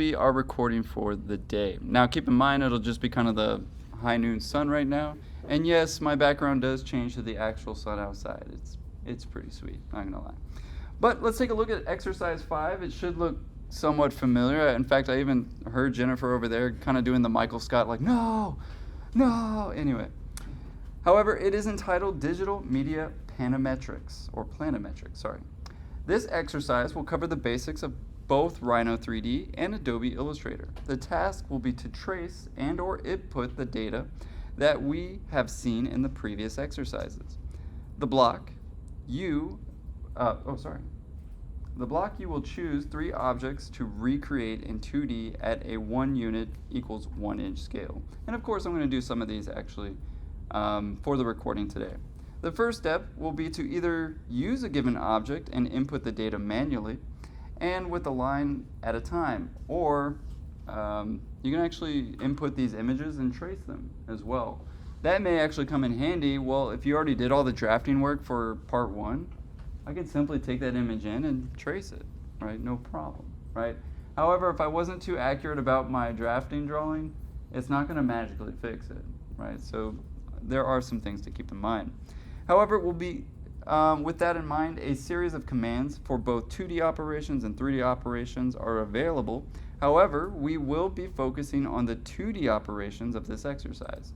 be our recording for the day. Now keep in mind it'll just be kind of the high noon sun right now. And yes, my background does change to the actual sun outside. It's pretty sweet, not gonna lie. But let's take a look at exercise 5. It should look somewhat familiar. In fact, I even heard Jennifer over there kind of doing the Michael Scott like, no, no. Anyway, however, it is entitled Digital Media Panometrics, or Planimetrics, sorry. This exercise will cover the basics of both Rhino 3D and Adobe Illustrator. The task will be to trace and or input the data that we have seen in the previous exercises. The block you will choose 3 objects to recreate in 2D at a 1 unit equals 1 inch scale. And of course I'm going to do some of these actually for the recording today. The first step will be to either use a given object and input the data manually and with a line at a time, or you can actually input these images and trace them as well. That may actually come in handy. Well, if you already did all the drafting work for part 1, I could simply take that image in and trace it, right? No problem, right? However, if I wasn't too accurate about my drafting drawing, it's not going to magically fix it, right? So there are some things to keep in mind. However, it will be, with that in mind, a series of commands for both 2D operations and 3D operations are available. However, we will be focusing on the 2D operations of this exercise.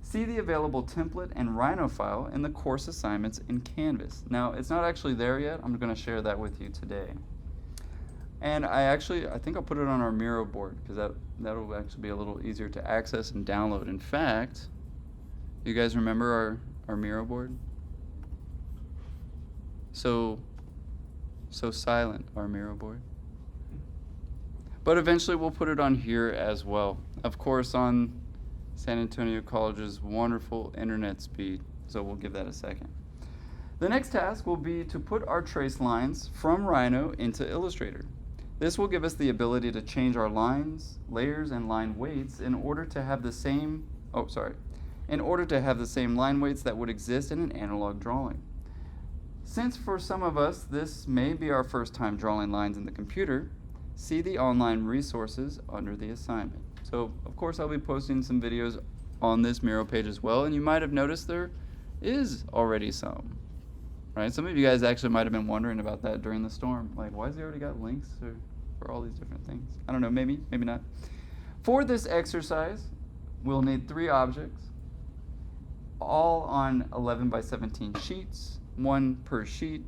See the available template and Rhino file in the course assignments in Canvas. Now, it's not actually there yet. I'm going to share that with you today. And I think I'll put it on our Miro board because that'll actually be a little easier to access and download. In fact, you guys remember our Miro board? So silent, our Miro board. But eventually we'll put it on here as well. Of course, on San Antonio College's wonderful internet speed, so we'll give that a second. The next task will be to put our trace lines from Rhino into Illustrator. This will give us the ability to change our lines, layers, and line weights in order to have the same line weights that would exist in an analog drawing. Since for some of us this may be our first time drawing lines in the computer, see the online resources under the assignment. So, of course, I'll be posting some videos on this Miro page as well, and you might have noticed there is already some, right? Some of you guys actually might have been wondering about that during the storm. Like, why has he already got links for all these different things? I don't know, maybe not. For this exercise, we'll need 3 objects, all on 11 by 17 sheets, 1 per sheet,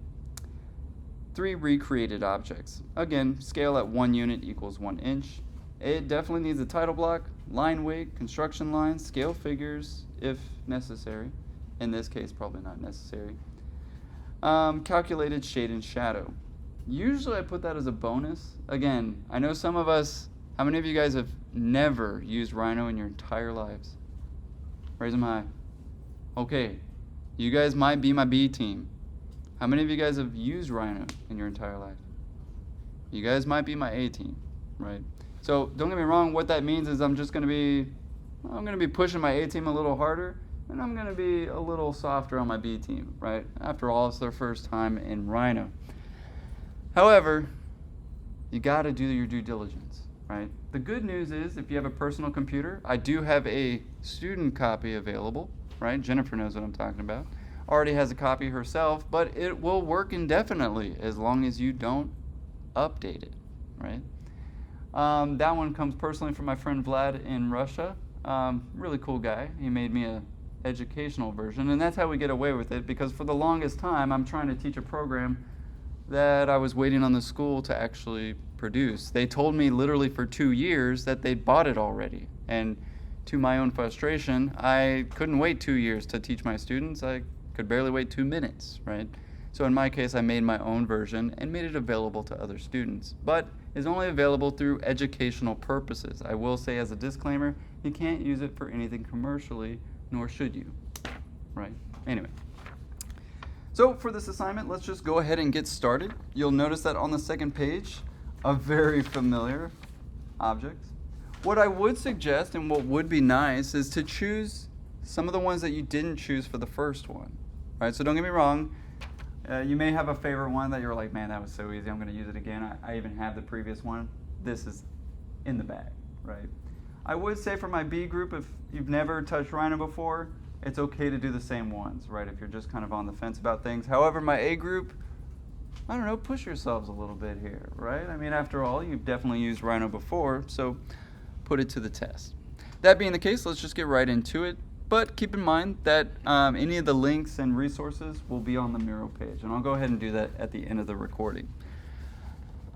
3 recreated objects. Again, scale at 1 unit equals 1 inch. It definitely needs a title block, line weight, construction lines, scale figures if necessary. In this case, probably not necessary. Calculated shade and shadow. Usually I put that as a bonus. Again, I know some of us, how many of you guys have never used Rhino in your entire lives? Raise them high. Okay, you guys might be my B team. How many of you guys have used Rhino in your entire life? You guys might be my A team, right? So don't get me wrong, what that means is I'm going to be pushing my A team a little harder, and I'm going to be a little softer on my B team, right? After all, it's their first time in Rhino. However, you got to do your due diligence, right? The good news is if you have a personal computer, I do have a student copy available, right? Jennifer knows what I'm talking about. Already has a copy herself, but it will work indefinitely as long as you don't update it, right? That one comes personally from my friend Vlad in Russia. Really cool guy. He made me a educational version, and that's how we get away with it, because for the longest time I'm trying to teach a program that I was waiting on the school to actually produce. They told me literally for 2 years that they'd bought it already, and to my own frustration, I couldn't wait 2 years to teach my students. I could barely wait 2 minutes, right? So in my case, I made my own version and made it available to other students, but is only available through educational purposes. I will say as a disclaimer, you can't use it for anything commercially, nor should you, right? Anyway. So for this assignment, let's just go ahead and get started. You'll notice that on the second page, a very familiar object. What I would suggest and what would be nice is to choose some of the ones that you didn't choose for the first one, right? So don't get me wrong. You may have a favorite one that you're like, man, that was so easy, I'm going to use it again. I even have the previous one. this is in the bag, right? I would say for my B group, if you've never touched Rhino before, it's okay to do the same ones, right? If you're just kind of on the fence about things. However, my A group, I don't know, push yourselves a little bit here, right? I mean, after all, you've definitely used Rhino before, so put it to the test. That being the case, let's just get right into it. But keep in mind that any of the links and resources will be on the Miro page, and I'll go ahead and do that at the end of the recording.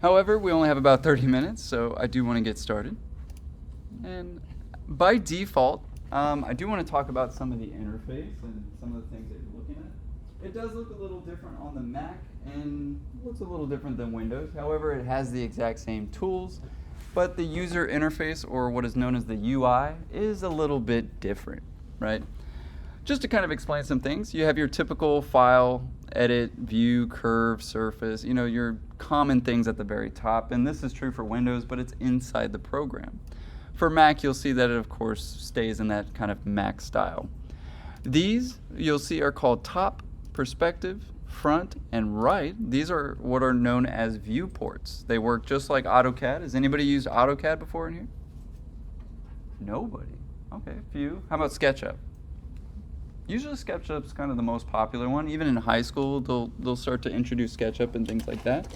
However, we only have about 30 minutes, so I do want to get started. And by default, I do want to talk about some of the interface and some of the things that you're looking at. It does look a little different on the Mac and looks a little different than Windows. However, it has the exact same tools, but the user interface, or what is known as the UI, is a little bit different, right? Just to kind of explain some things, you have your typical file, edit, view, curve, surface, you know, your common things at the very top, and this is true for Windows, but it's inside the program. For Mac, you'll see that it, of course, stays in that kind of Mac style. These, you'll see, are called top, perspective, front, and right. These are what are known as viewports. They work just like AutoCAD. Has anybody used AutoCAD before in here? Nobody. Okay, a few. How about SketchUp? Usually SketchUp's kind of the most popular one. Even in high school, they'll start to introduce SketchUp and things like that.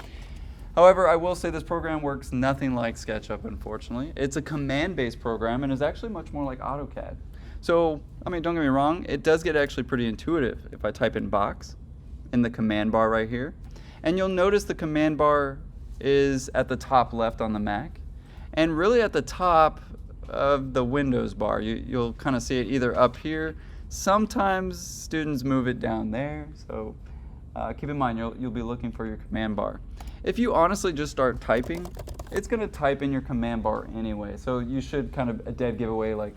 However, I will say this program works nothing like SketchUp, unfortunately. It's a command-based program and is actually much more like AutoCAD. So, I mean, don't get me wrong, it does get actually pretty intuitive if I type in box in the command bar right here. And you'll notice the command bar is at the top left on the Mac and really at the top of the Windows bar. You'll kind of see it either up here. Sometimes students move it down there, so keep in mind you'll be looking for your command bar. If you honestly just start typing, it's going to type in your command bar anyway. So you should kind of a dead giveaway like,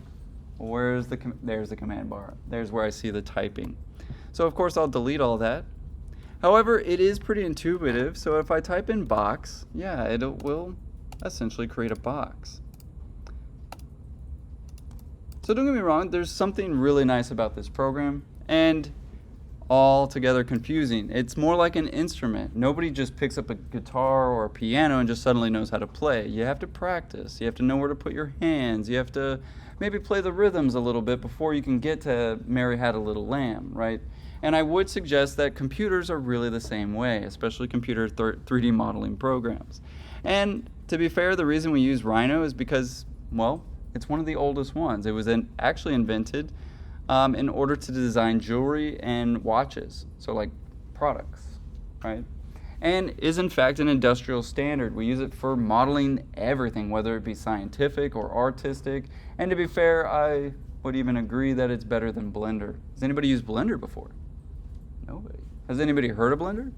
there's the command bar. There's where I see the typing. So of course I'll delete all that. However, it is pretty intuitive. So if I type in box, yeah, it will essentially create a box. So don't get me wrong, there's something really nice about this program. And altogether confusing. It's more like an instrument. Nobody just picks up a guitar or a piano and just suddenly knows how to play. You have to practice. You have to know where to put your hands. You have to maybe play the rhythms a little bit before you can get to Mary Had a Little Lamb, right? And I would suggest that computers are really the same way, especially computer 3D modeling programs. And to be fair, the reason we use Rhino is because, well, it's one of the oldest ones. It was actually invented in order to design jewelry and watches, so like products, right? And is in fact an industrial standard. We use it for modeling everything, whether it be scientific or artistic. And to be fair, I would even agree that it's better than Blender. Has anybody used Blender before? Nobody. Has anybody heard of Blender?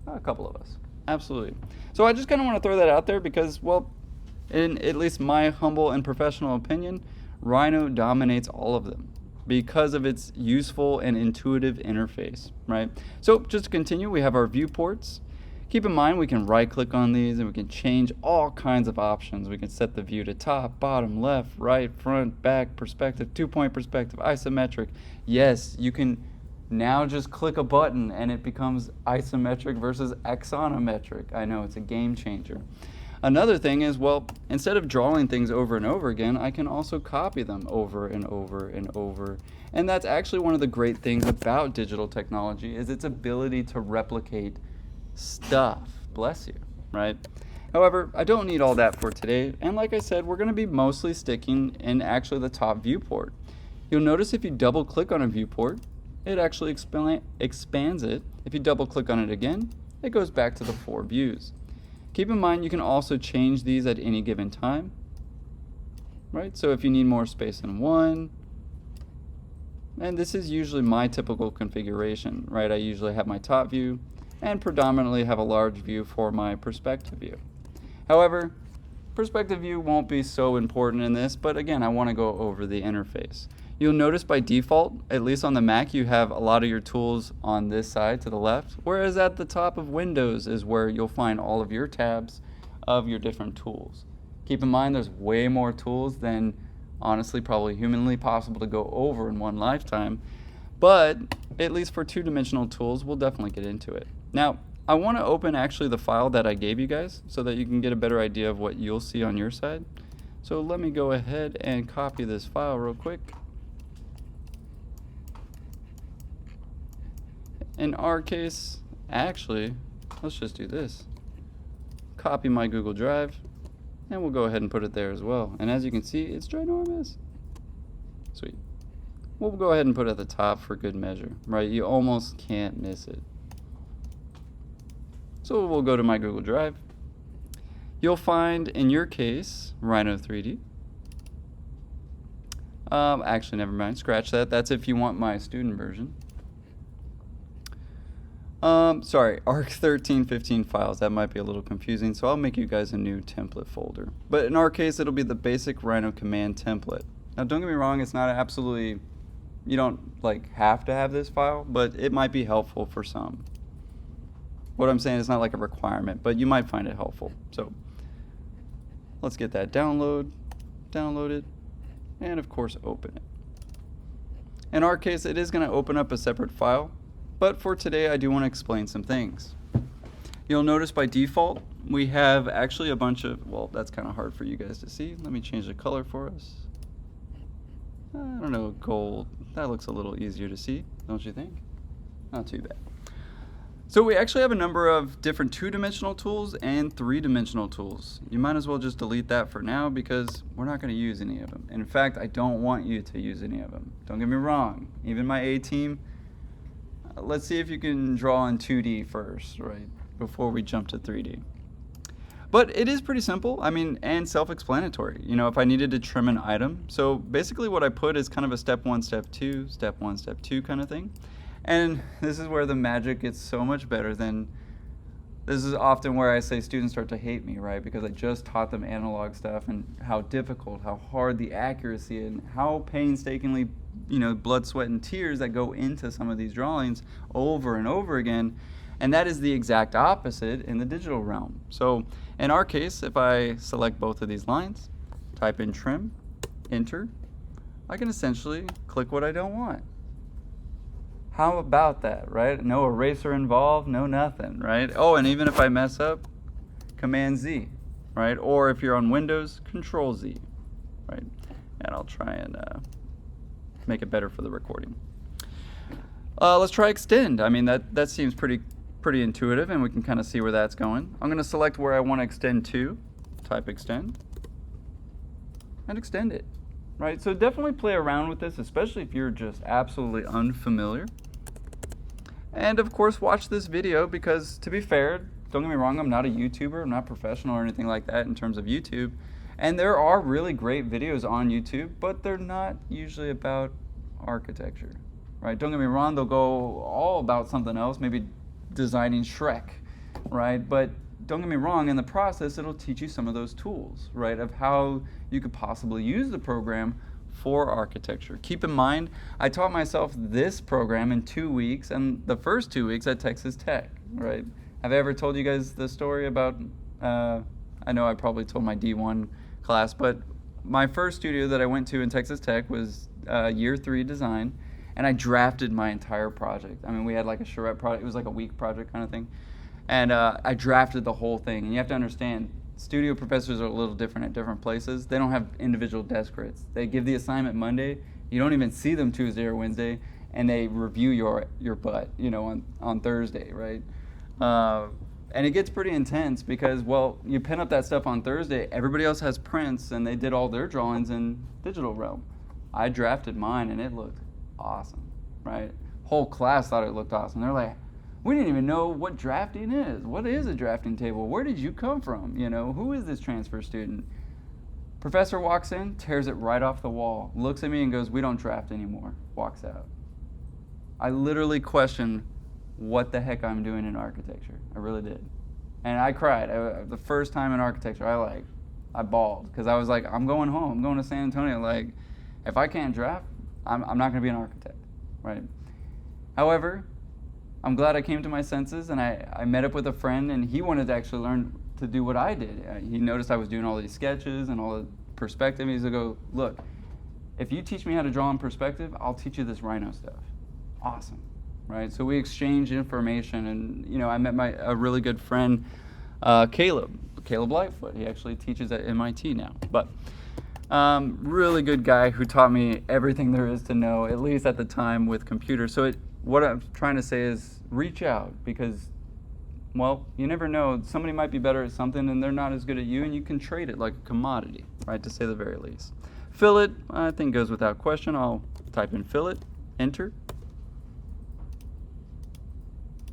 A couple of us. Absolutely. So I just kind of want to throw that out there because, well, in at least my humble and professional opinion, Rhino dominates all of them because of its useful and intuitive interface, right? So just to continue, we have our viewports. Keep in mind we can right click on these and we can change all kinds of options. We can set the view to top, bottom, left, right, front, back, perspective, 2-point perspective, isometric. Yes, you can now just click a button and it becomes isometric versus axonometric. I know, it's a game changer. Another thing is, well, instead of drawing things over and over again, I can also copy them over and over and over. And that's actually one of the great things about digital technology is its ability to replicate stuff. Bless you, right? However, I don't need all that for today. And like I said, we're going to be mostly sticking in actually the top viewport. You'll notice if you double click on a viewport, it actually expands it. If you double click on it again, it goes back to the 4 views. Keep in mind you can also change these at any given time, right? So if you need more space than one, and this is usually my typical configuration, right? I usually have my top view and predominantly have a large view for my perspective view. However, perspective view won't be so important in this, but again, I want to go over the interface. You'll notice by default, at least on the Mac, you have a lot of your tools on this side to the left, whereas at the top of Windows is where you'll find all of your tabs of your different tools. Keep in mind there's way more tools than honestly probably humanly possible to go over in one lifetime, but at least for 2-dimensional tools, we'll definitely get into it. Now, I want to open actually the file that I gave you guys so that you can get a better idea of what you'll see on your side. So let me go ahead and copy this file real quick. In our case, actually, let's just do this. Copy my Google Drive, and we'll go ahead and put it there as well. And as you can see, it's ginormous. Sweet. We'll go ahead and put it at the top for good measure, right? You almost can't miss it. So we'll go to my Google Drive. You'll find, in your case, Rhino 3D. Actually, never mind, scratch that. That's if you want my student version. Sorry, ARC 1315 files. That might be a little confusing, so I'll make you guys a new template folder. But in our case, it'll be the basic Rhino command template. Now, don't get me wrong, it's not absolutely, you don't have to have this file, but it might be helpful for some. What I'm saying is not like a requirement, but you might find it helpful. So let's get that download it, and of course open it. In our case, it is going to open up a separate file, but for today I do want to explain some things. You'll notice by default we have actually a bunch of, well, that's kind of hard for you guys to see. Let me change the color for us. I don't know, gold. That looks a little easier to see, don't you think? Not too bad. So we actually have a number of different two-dimensional tools and three-dimensional tools. You might as well just delete that for now because we're not going to use any of them. And in fact, I don't want you to use any of them. Don't get me wrong. Even my A team, let's see if you can draw in 2D first, right, before we jump to 3D. But it is pretty simple, I mean, and self-explanatory. You know, if I needed to trim an item. So basically what I put is kind of a step 1, step 2, step 1, step 2 kind of thing. And this is where the magic gets so much better than, this is often where I say students start to hate me, right? Because I just taught them analog stuff and how difficult, how hard the accuracy and how painstakingly, you know, blood, sweat, and tears that go into some of these drawings over and over again. And that is the exact opposite in the digital realm. So in our case, if I select both of these lines, type in trim, enter, I can essentially click what I don't want. How about that, right? No eraser involved, no nothing, right? Oh, and even if I mess up, Command Z, right? Or if you're on Windows, Control Z, right? And I'll try and make it better for the recording. Let's try extend. I mean, that seems pretty intuitive, and we can kind of see where that's going. I'm going to select where I want to extend to, type extend, and extend it. Right, so definitely play around with this, especially if you're just absolutely unfamiliar. And of course, watch this video because, to be fair, don't get me wrong, I'm not a YouTuber, I'm not professional or anything like that in terms of YouTube. And there are really great videos on YouTube, but they're not usually about architecture, right? Don't get me wrong, they'll go all about something else, maybe designing Shrek, right? But don't get me wrong, in the process, it'll teach you some of those tools, right, of how you could possibly use the program for architecture. Keep in mind, I taught myself this program in 2 weeks, and the first 2 weeks at Texas Tech, right? Have I ever told you guys the story about, I know I probably told my D1 class, but my first studio that I went to in Texas Tech was year 3 design, and I drafted my entire project. I mean, we had like a charrette project, it was like a week project kind of thing. And I drafted the whole thing. And you have to understand, studio professors are a little different at different places. They don't have individual desk rates. They give the assignment Monday. You don't even see them Tuesday or Wednesday. And they review your butt, you know, on Thursday, right? And it gets pretty intense because, well, you pin up that stuff on Thursday. Everybody else has prints, and they did all their drawings in digital realm. I drafted mine, and it looked awesome, right? Whole class thought it looked awesome. They're like, we didn't even know what drafting is. What is a drafting table? Where did you come from? You know, who is this transfer student? Professor walks in, tears it right off the wall, looks at me and goes, we don't draft anymore, walks out. I literally questioned what the heck I'm doing in architecture. I really did. And I cried. The first time in architecture, I bawled because I was like, I'm going home. I'm going to San Antonio. Like, if I can't draft, I'm not going to be an architect, right? However, I'm glad I came to my senses, and I met up with a friend, and he wanted to actually learn to do what I did. He noticed I was doing all these sketches and all the perspective. He's like, look, if you teach me how to draw in perspective, I'll teach you this Rhino stuff. Awesome. right? So we exchange information, and I met a really good friend, Caleb Lightfoot. He actually teaches at MIT now, but really good guy who taught me everything there is to know, at least at the time, with computers. So what I'm trying to say is reach out, because, well, you never know. Somebody might be better at something and they're not as good at you, and you can trade it like a commodity, right, to say the very least. Fillet, I think, goes without question. I'll type in fillet, enter,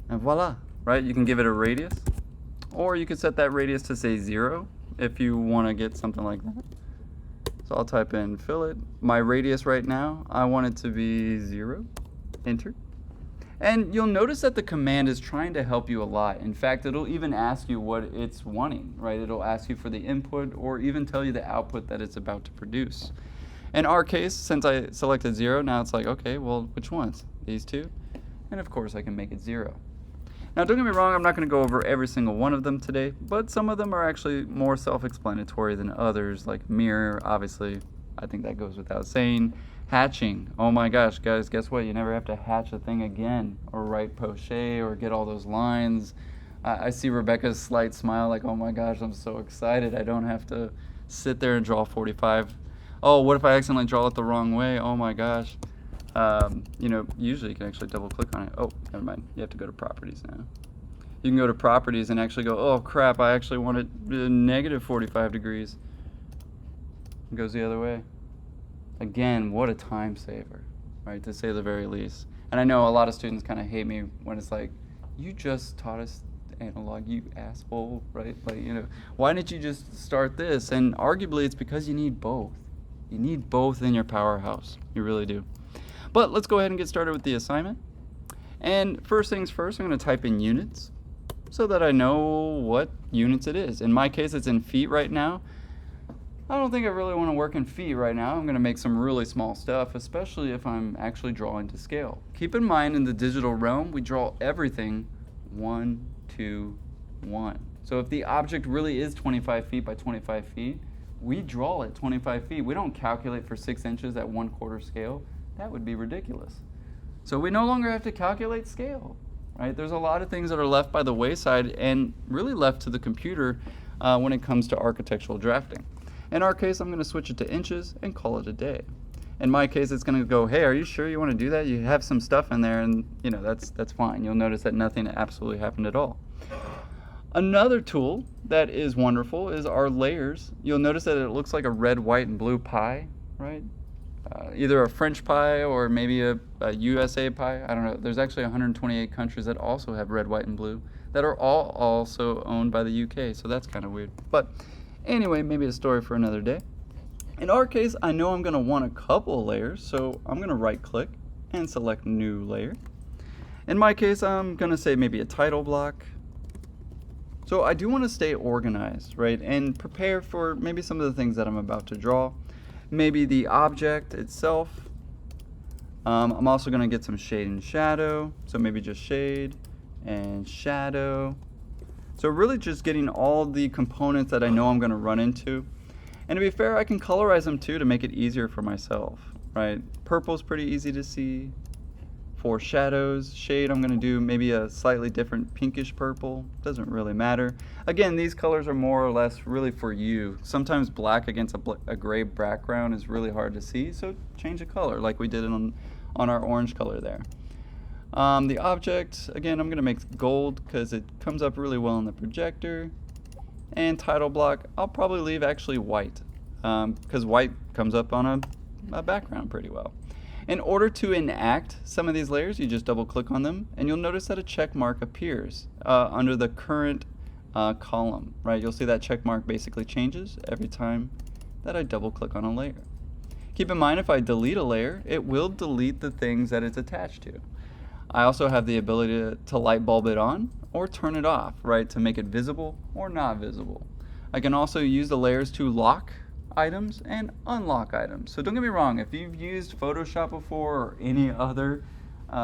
and voila, right? You can give it a radius, or you could set that radius to, say, 0 if you want to get something like that. So I'll type in fillet. My radius right now, I want it to be 0, enter. And you'll notice that the command is trying to help you a lot. In fact, it'll even ask you what it's wanting, right? It'll ask you for the input, or even tell you the output that it's about to produce. In our case, since I selected 0, now it's like, okay, well, which ones? These two? And of course I can make it 0. Now, don't get me wrong, I'm not going to go over every single one of them today, but some of them are actually more self-explanatory than others, like mirror, obviously, I think that goes without saying. Hatching, oh my gosh, guys, guess what? You never have to hatch a thing again, or write poché, or get all those lines. I see Rebecca's slight smile like, oh my gosh, I'm so excited. I don't have to sit there and draw 45. Oh, what if I accidentally draw it the wrong way? Oh my gosh. Usually you can actually double click on it. Oh, never mind. You have to go to properties now. You can go to properties and actually go, oh crap, I actually want it negative 45 degrees. It goes the other way. Again, what a time saver, right, to say the very least. And I know a lot of students kind of hate me when it's like, you just taught us analog, you asshole, right? Like, why didn't you just start this? And arguably it's because you need both. You need both in your powerhouse. You really do. But let's go ahead and get started with the assignment. And first things first, I'm going to type in units so that I know what units it is. In my case, it's in feet right now. I don't think I really want to work in feet right now. I'm going to make some really small stuff, especially if I'm actually drawing to scale. Keep in mind, in the digital realm, we draw everything 1, 2, 1. So if the object really is 25 feet by 25 feet, we draw it 25 feet. We don't calculate for 6 inches at 1/4 scale. That would be ridiculous. So we no longer have to calculate scale, right? There's a lot of things that are left by the wayside and really left to the computer when it comes to architectural drafting. In our case, I'm going to switch it to inches and call it a day. In my case, it's going to go, hey, are you sure you want to do that? You have some stuff in there, and that's fine. You'll notice that nothing absolutely happened at all. Another tool that is wonderful is our layers. You'll notice that it looks like a red, white, and blue pie, right? Either a French pie or maybe a USA pie. I don't know. There's actually 128 countries that also have red, white, and blue that are all also owned by the UK, so that's kind of weird. But anyway, maybe a story for another day. In our case, I know I'm going to want a couple of layers, so I'm going to right-click and select New Layer. In my case, I'm going to say maybe a title block. So I do want to stay organized, right, and prepare for maybe some of the things that I'm about to draw. Maybe the object itself. I'm also going to get some shade and shadow, so maybe just shade and shadow. So really just getting all the components that I know I'm going to run into. And to be fair, I can colorize them too to make it easier for myself, right? Purple's pretty easy to see. For shadows, shade, I'm going to do maybe a slightly different pinkish purple. Doesn't really matter. Again, these colors are more or less really for you. Sometimes black against a gray background is really hard to see, so change the color like we did on our orange color there. The object, again, I'm going to make gold because it comes up really well in the projector. And title block, I'll probably leave actually white because white comes up on a background pretty well. In order to enact some of these layers, you just double click on them and you'll notice that a check mark appears under the current column, right? You'll see that check mark basically changes every time that I double click on a layer. Keep in mind, if I delete a layer, it will delete the things that it's attached to. I also have the ability to light bulb it on or turn it off, right, to make it visible or not visible. I can also use the layers to lock items and unlock items. So don't get me wrong, if you've used Photoshop before or any other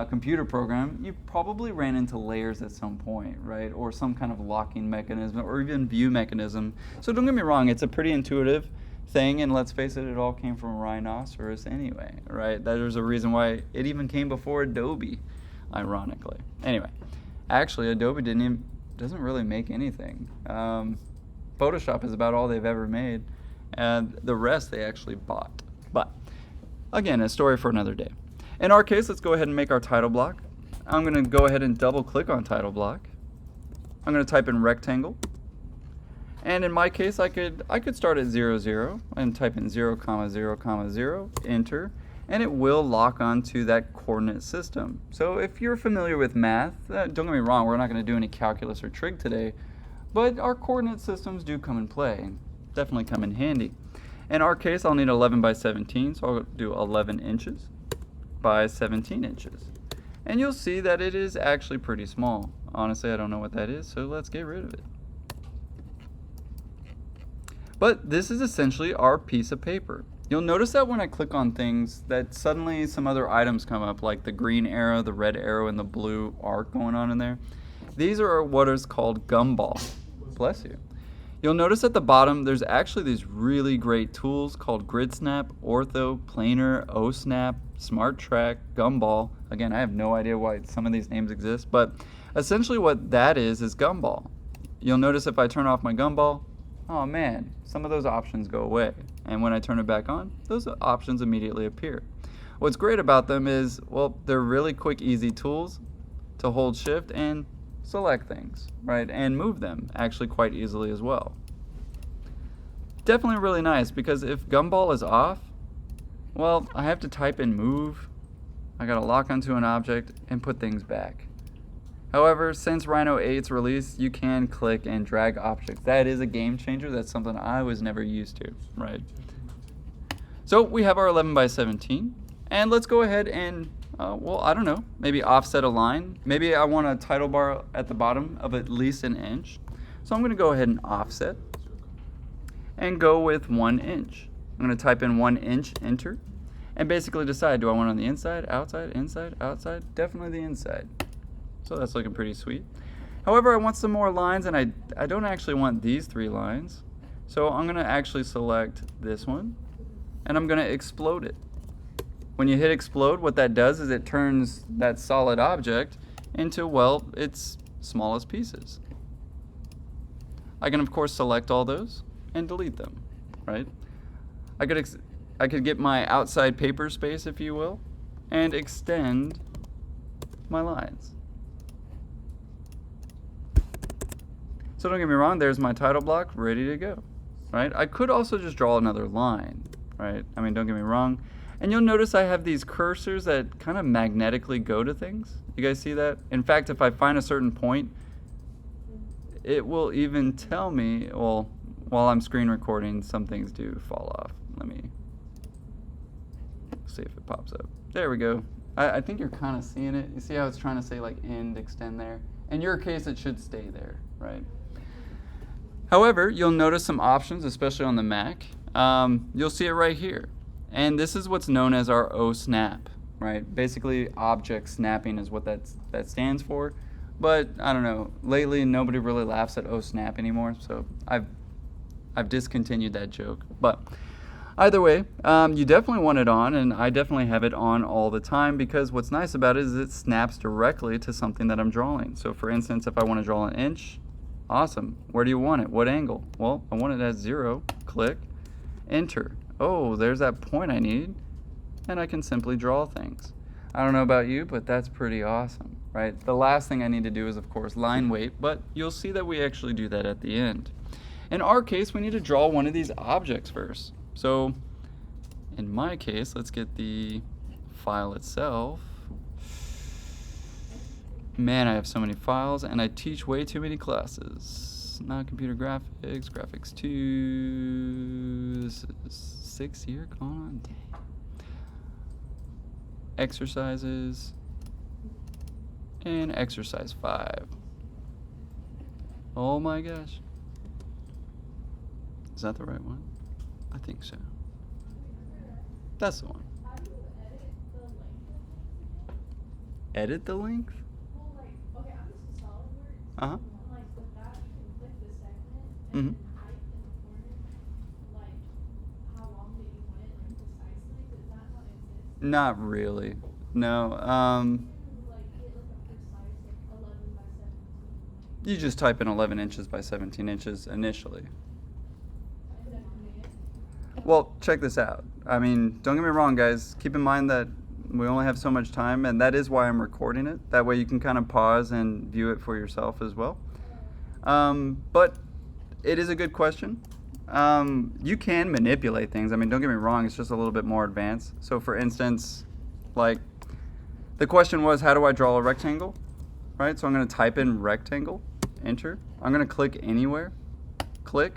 computer program, you probably ran into layers at some point, right? Or some kind of locking mechanism or even view mechanism. So don't get me wrong, it's a pretty intuitive thing, and let's face it all came from a rhinoceros anyway, right? There's a reason why it even came before Adobe. ironically. Anyway, actually, Adobe doesn't really make anything. Photoshop is about all they've ever made, and the rest they actually bought. But again, a story for another day. In our case, let's go ahead and make our title block. I'm going to go ahead and double click on title block. I'm going to type in rectangle. And in my case, I could start at 0, 0 and type in 0, 0, 0, enter, and it will lock onto that coordinate system. So if you're familiar with math, don't get me wrong, we're not going to do any calculus or trig today, but our coordinate systems do come in play and definitely come in handy. In our case, I'll need 11 by 17, so I'll do 11 inches by 17 inches. And you'll see that it is actually pretty small. Honestly, I don't know what that is, so let's get rid of it. But this is essentially our piece of paper. You'll notice that when I click on things that suddenly some other items come up, like the green arrow, the red arrow, and the blue arc going on in there. These are what is called gumball. Bless you. You'll notice at the bottom there's actually these really great tools called GridSnap, Ortho, Planer, OSnap, SmartTrack, Gumball. Again, I have no idea why some of these names exist, but essentially what that is Gumball. You'll notice if I turn off my Gumball, oh man, some of those options go away. And when I turn it back on, those options immediately appear. What's great about them is, well, they're really quick, easy tools to hold shift and select things, right? And move them actually quite easily as well. Definitely really nice because if Gumball is off, well, I have to type in move. I gotta lock onto an object and put things back. However, since Rhino 8's release, you can click and drag objects. That is a game changer. That's something I was never used to, right? So we have our 11 by 17, and let's go ahead and, well, I don't know, maybe offset a line. Maybe I want a title bar at the bottom of at least an inch. So I'm gonna go ahead and offset and go with 1 inch. I'm gonna type in 1 inch, enter, and basically decide, do I want it on the inside, outside, inside, outside? Definitely the inside. So that's looking pretty sweet. However, I want some more lines, and I don't actually want these 3 lines. So I'm gonna actually select this one, and I'm gonna explode it. When you hit explode, what that does is it turns that solid object into, well, its smallest pieces. I can of course select all those and delete them, right? I could get my outside paper space, if you will, and extend my lines. So don't get me wrong, there's my title block ready to go, right? I could also just draw another line, right? I mean, don't get me wrong. And you'll notice I have these cursors that kind of magnetically go to things. You guys see that? In fact, if I find a certain point, it will even tell me, well, while I'm screen recording, some things do fall off. Let me see if it pops up. There we go. I think you're kind of seeing it. You see how it's trying to say like end, extend there? In your case, it should stay there, right? However, you'll notice some options, especially on the Mac. You'll see it right here. And this is what's known as our OSnap, right? Basically, object snapping is what that stands for. But I don't know, lately nobody really laughs at OSnap anymore, so I've discontinued that joke. But either way, you definitely want it on, and I definitely have it on all the time because what's nice about it is it snaps directly to something that I'm drawing. So for instance, if I want to draw an inch, awesome. Where do you want it? What angle? Well, I want it at 0. Click, enter. Oh, there's that point I need, and I can simply draw things. I don't know about you, but that's pretty awesome, right? The last thing I need to do is, of course, line weight, but you'll see that we actually do that at the end. In our case, we need to draw one of these objects first. So in my case, let's get the file itself. Man, I have so many files, and I teach way too many classes. Not computer graphics, graphics 2, this is 6th year going on, dang. Exercises, and exercise 5. Oh my gosh. Is that the right one? I think so. That's the one. Edit the length? Well, like, okay, I'm just a SolidWorks. Uh-huh. Like, with that, you can click the segment Mm-hmm. and then type in the corner, like, how long that you want it, like, precisely. Does that not exist? Not really. No. Like, it you just type in 11 inches by 17 inches initially. Is that convenient? Well, check this out. I mean, don't get me wrong, guys. Keep in mind that we only have so much time, and that is why I'm recording it. That way you can kind of pause and view it for yourself as well. But it is a good question. You can manipulate things. I mean, don't get me wrong, it's just a little bit more advanced. So for instance, like, the question was, how do I draw a rectangle? Right, so I'm going to type in rectangle, enter. I'm going to click anywhere, click,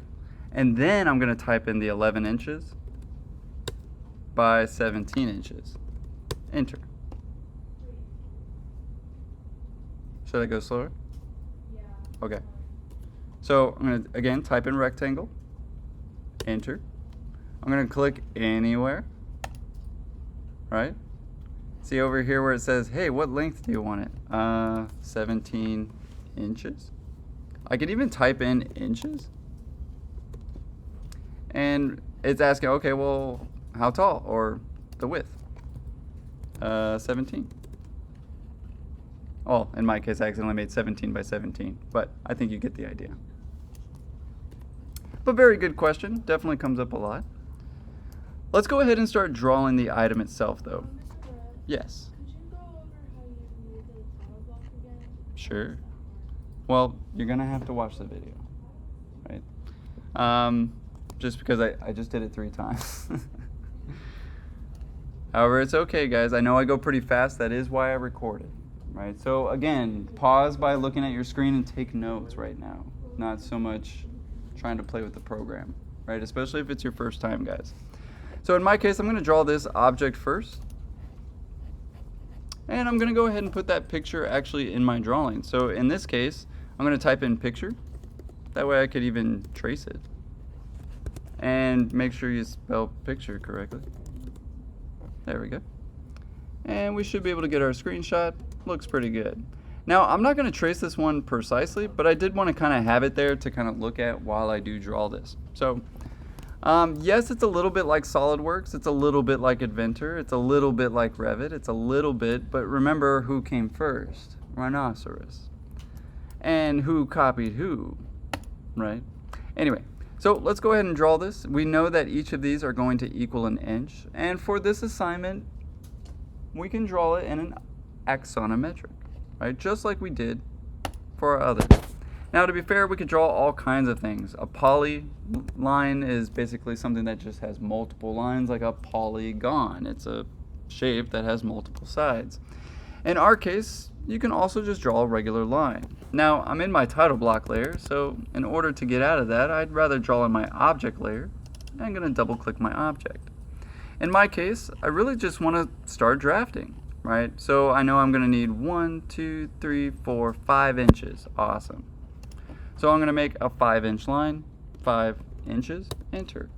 and then I'm going to type in the 11 inches by 17 inches, enter. Should I go slower? Yeah. Okay. So I'm going to, again, type in rectangle, enter. I'm going to click anywhere, right? See over here where it says, hey, what length do you want it? 17 inches. I could even type in inches. And it's asking, okay, well, how tall or the width? 17. Oh, in my case, I accidentally made 17 by 17, but I think you get the idea. But very good question. Definitely comes up a lot. Let's go ahead and start drawing the item itself, though. Mr. Brett, Yes. could you go over how you made the title block again? Sure. Well, you're gonna have to watch the video, right? Just because I just did it 3 times. However, it's okay, guys. I know I go pretty fast. That is why I record it, right? So again, pause by looking at your screen and take notes right now. Not so much trying to play with the program, right? Especially if it's your first time, guys. So in my case, I'm gonna draw this object first. And I'm going to go ahead and put that picture actually in my drawing. So in this case, I'm going to type in picture. That way I could even trace it. And make sure you spell picture correctly. There we go. And we should be able to get our screenshot. Looks pretty good. Now, I'm not going to trace this one precisely, but I did want to kind of have it there to kind of look at while I do draw this. So yes, it's a little bit like SolidWorks. It's a little bit like Inventor. It's a little bit like Revit. It's a little bit, but remember who came first? Rhinoceros. And who copied who, right? Anyway, so let's go ahead and draw this. We know that each of these are going to equal an inch. And for this assignment, we can draw it in an axonometric, right? Just like we did for our others. Now, to be fair, we could draw all kinds of things. A polyline is basically something that just has multiple lines, like a polygon. It's a shape that has multiple sides. In our case, you can also just draw a regular line. Now, I'm in my title block layer, so in order to get out of that, I'd rather draw in my object layer. I'm going to double click my object. In my case, I really just want to start drafting, right? So I know I'm going to need 1, 2, 3, 4, 5 inches. Awesome. So I'm going to make a 5-inch line, 5 inches, enter.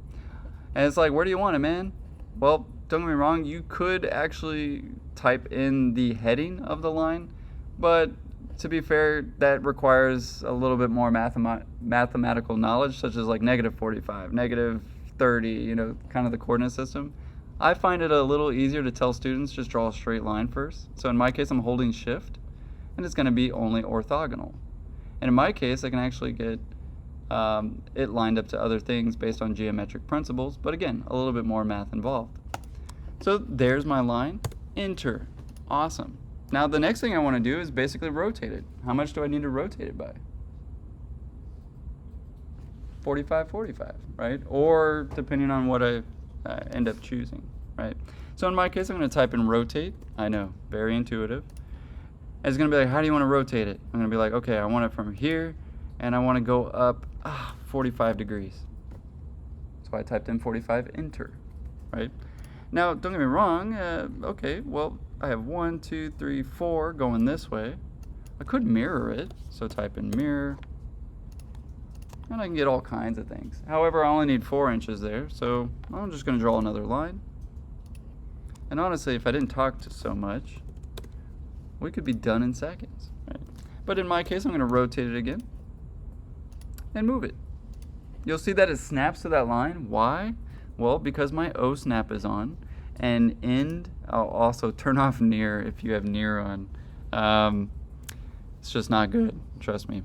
And it's like, where do you want it, man? Well, don't get me wrong, you could actually type in the heading of the line, but to be fair, that requires a little bit more mathematical knowledge, such as like -45, -30, you know, kind of the coordinate system. I find it a little easier to tell students just draw a straight line first. So in my case, I'm holding shift, and it's going to be only orthogonal. And in my case, I can actually get it lined up to other things based on geometric principles, but again, a little bit more math involved. So there's my line, enter. Awesome. Now the next thing I want to do is basically rotate it. How much do I need to rotate it by? 45, 45, right? Or depending on what I end up choosing, right? So in my case, I'm going to type in rotate. I know, very intuitive. And it's going to be like, how do you want to rotate it? I'm going to be like, okay, I want it from here, and I want to go up 45 degrees. So I typed in 45, enter, right? Now, don't get me wrong, okay, well, I have 1, 2, 3, 4 going this way. I could mirror it, so type in mirror, and I can get all kinds of things. However, I only need 4 inches there, so I'm just going to draw another line. And honestly, if I didn't talk so much, we could be done in seconds, right? But in my case, I'm going to rotate it again and move it. You'll see that it snaps to that line. Why? Well, because my O snap is on, and end, I'll also turn off near if you have near on. It's just not good, trust me.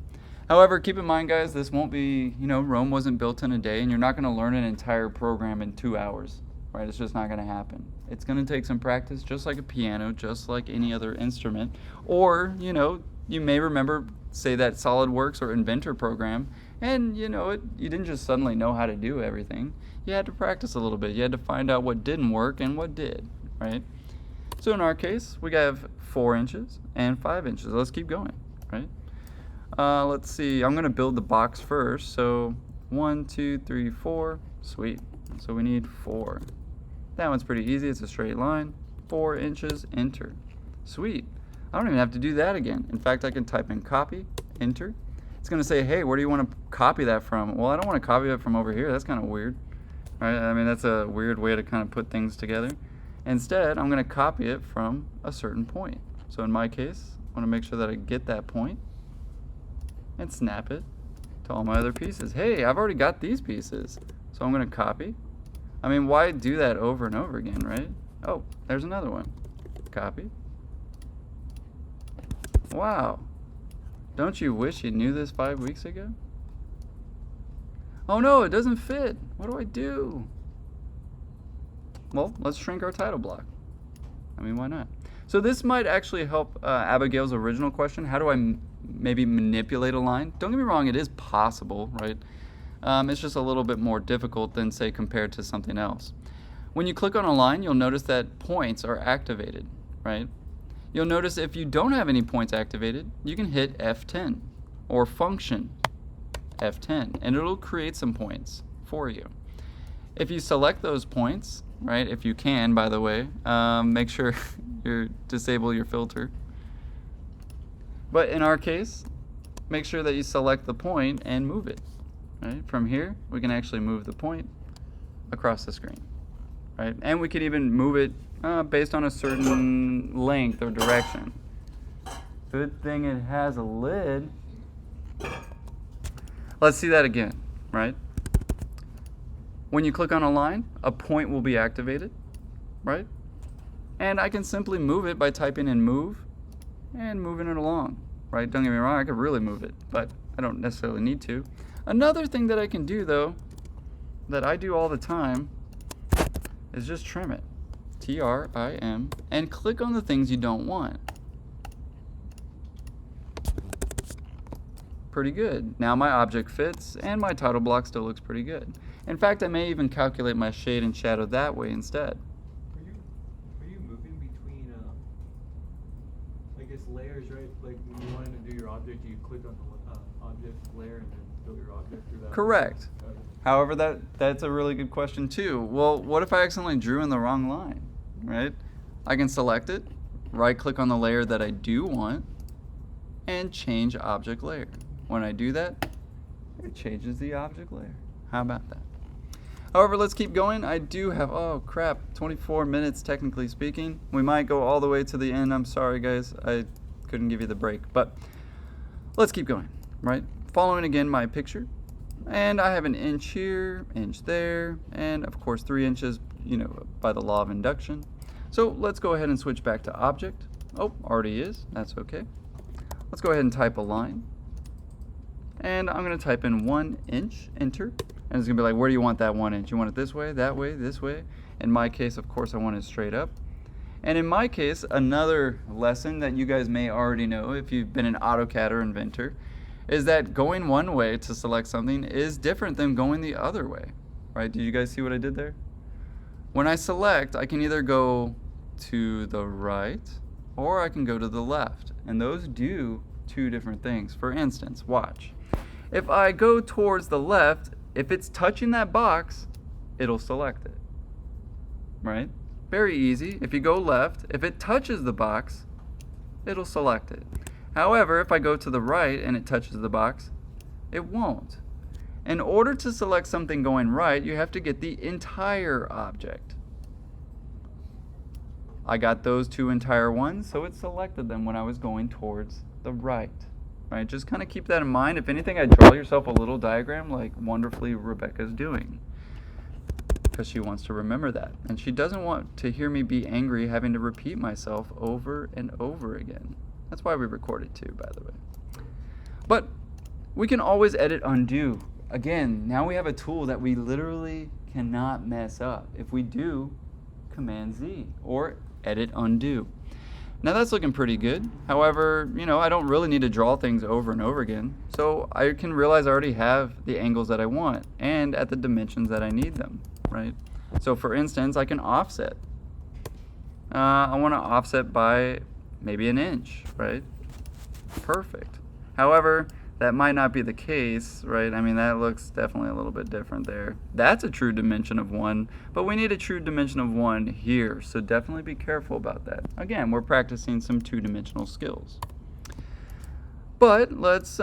However, keep in mind, guys, this won't be, Rome wasn't built in a day, and you're not going to learn an entire program in 2 hours, right? It's just not going to happen. It's going to take some practice, just like a piano, just like any other instrument. Or, you may remember, say, that SolidWorks or Inventor program, and, you didn't just suddenly know how to do everything. You had to practice a little bit. You had to find out what didn't work and what did, right? So in our case, we have 4 inches and 5 inches. Let's keep going, right? Let's see, I'm going to build the box first. So 1, 2, 3, 4. Sweet. So we need 4. That one's pretty easy. It's a straight line. 4 inches, enter. Sweet. I don't even have to do that again. In fact, I can type in copy, enter. It's going to say, hey, where do you want to copy that from? Well, I don't want to copy it from over here. That's kind of weird. Right? I mean, that's a weird way to kind of put things together. Instead, I'm going to copy it from a certain point. So in my case, I want to make sure that I get that point and snap it to all my other pieces. Hey, I've already got these pieces. So I'm going to copy. I mean, why do that over and over again, right? Oh, there's another one. Copy. Wow. Don't you wish you knew this 5 weeks ago? Oh no, it doesn't fit. What do I do? Well, let's shrink our title block. I mean, why not? So this might actually help Abigail's original question. How do I maybe manipulate a line? Don't get me wrong, it is possible, right? It's just a little bit more difficult than, say, compared to something else. When you click on a line, you'll notice that points are activated, right? You'll notice if you don't have any points activated, you can hit F10 or function F10, and it'll create some points for you. If you select those points, right, if you can, by the way, make sure you disable your filter. But in our case, make sure that you select the point and move it. Right? From here, we can actually move the point across the screen. Right? And we can even move it based on a certain length or direction. Good thing it has a lid. Let's see that again, right? When you click on a line, a point will be activated, right? And I can simply move it by typing in move and moving it along, right? Don't get me wrong, I could really move it, but I don't necessarily need to. Another thing that I can do, though, that I do all the time, is just trim it. T-R-I-M, and click on the things you don't want. Pretty good. Now my object fits, and my title block still looks pretty good. In fact, I may even calculate my shade and shadow that way instead. Are you moving between, I guess, layers, right? Like when you wanted to do your object, you click on the object layer and then build your object through that? Correct. However, that's a really good question too. Well, what if I accidentally drew in the wrong line, right? I can select it, right-click on the layer that I do want, and change object layer. When I do that, it changes the object layer. How about that? However, let's keep going. I do have, oh crap, 24 minutes technically speaking. We might go all the way to the end. I'm sorry, guys. I couldn't give you the break. But let's keep going, right? Following again my picture. And I have an inch here, inch there, and of course 3 inches, by the law of induction. So let's go ahead and switch back to object. Oh, already is. That's okay. Let's go ahead and type a line. And I'm going to type in 1 inch, enter. And it's going to be like, where do you want that 1 inch? You want it this way, that way, this way? In my case, of course, I want it straight up. And in my case, another lesson that you guys may already know if you've been an AutoCAD or Inventor is that going one way to select something is different than going the other way, right? Did you guys see what I did there? When I select, I can either go to the right or I can go to the left. And those do 2 different things. For instance, watch. If I go towards the left, if it's touching that box, it'll select it, right? Very easy. If you go left, if it touches the box, it'll select it. However, if I go to the right and it touches the box, it won't. In order to select something going right, you have to get the entire object. I got those 2 entire ones, so it selected them when I was going towards the right. Right? Just kind of keep that in mind. If anything, I draw yourself a little diagram like wonderfully Rebecca's doing, because she wants to remember that. And she doesn't want to hear me be angry having to repeat myself over and over again. That's why we record it too, by the way. But We can always edit undo. Again, now we have a tool that we literally cannot mess up. If we do, Command Z or edit undo. Now that's looking pretty good. However, I don't really need to draw things over and over again. So I can realize I already have the angles that I want and at the dimensions that I need them, right? So for instance, I can offset. I want to offset by maybe an inch, right? Perfect. However, that might not be the case, right? I mean, that looks definitely a little bit different there. That's a true dimension of 1, but we need a true dimension of 1 here, so definitely be careful about that. Again, we're practicing some two-dimensional skills. But let's,